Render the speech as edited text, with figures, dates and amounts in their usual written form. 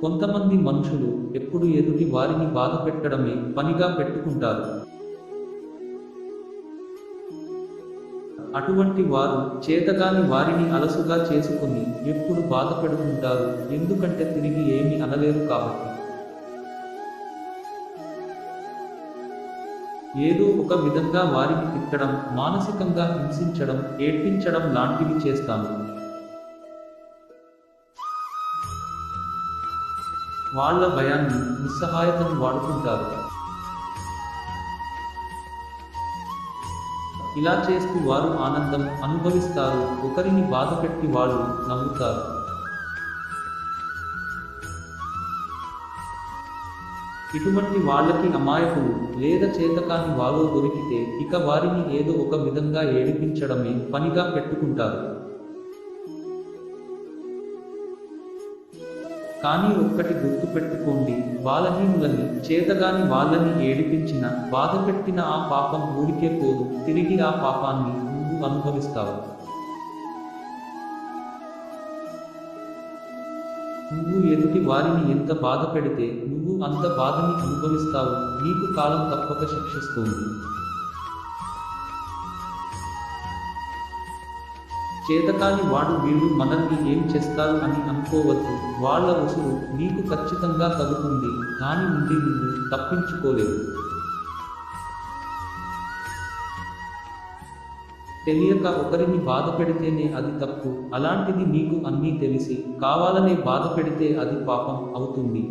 కొంతమంది మనుషులు ఎప్పుడు ఎదుటి వారిని బాధ పెట్టడమే పనిగా పెట్టుకుంటారు. అటువంటి వారు చేతగాని వారిని అలసుగా చేసుకుని ఎప్పుడు బాధ పెడుతుంటారు, ఎందుకంటే తిరిగి ఏమి అనలేరు కాబట్టి. ఏదో ఒక విధంగా వారిని తిట్టడం, మానసికంగా హింసించడం, ఏడ్పించడం లాంటివి చేస్తాను. వాళ్ళ భయాన్ని, నిస్సహాయతను వాడుకుంటారు. ఇలా చేస్తూ వారు ఆనందం అనుభవిస్తారు, ఒకరిని బాధపెట్టి వాళ్ళు నవ్వుతారు. ఇటువంటి వాళ్ళకి అమాయకులు లేదా చేతకాని వారు దొరికితే ఇక వారిని ఏదో ఒక విధంగా ఏడిపించడమే పనిగా పెట్టుకుంటారు. కానీ ఒక్కటి గుర్తుపెట్టుకోండి, బలహీనులని, చేతగాని వాళ్ళని ఏడిపించిన, బాధపెట్టిన ఆ పాపం ఊరికే పోదు, తిరిగి ఆ పాపాన్ని నువ్వు అనుభవిస్తావు. నువ్వు ఎదుటి వారిని ఎంత బాధ పెడితే నువ్వు అంత బాధని అనుభవిస్తావు, నీకు కాలం తప్పక శిక్షిస్తుంది. చేతకాని వాడు వీళ్ళు మనల్ని ఏం చేస్తారు అని అనుకోవద్దు, వాళ్ళ ఉసురు నీకు ఖచ్చితంగా తగులుతుంది, దాని నుండి నువ్వు తప్పించుకోలేవు. తెలియక ఒకరిని బాధ పెడితేనే అది తప్పు, అలాంటిది నీకు అన్నీ తెలిసి కావాలనే బాధ పెడితే అది పాపం అవుతుంది.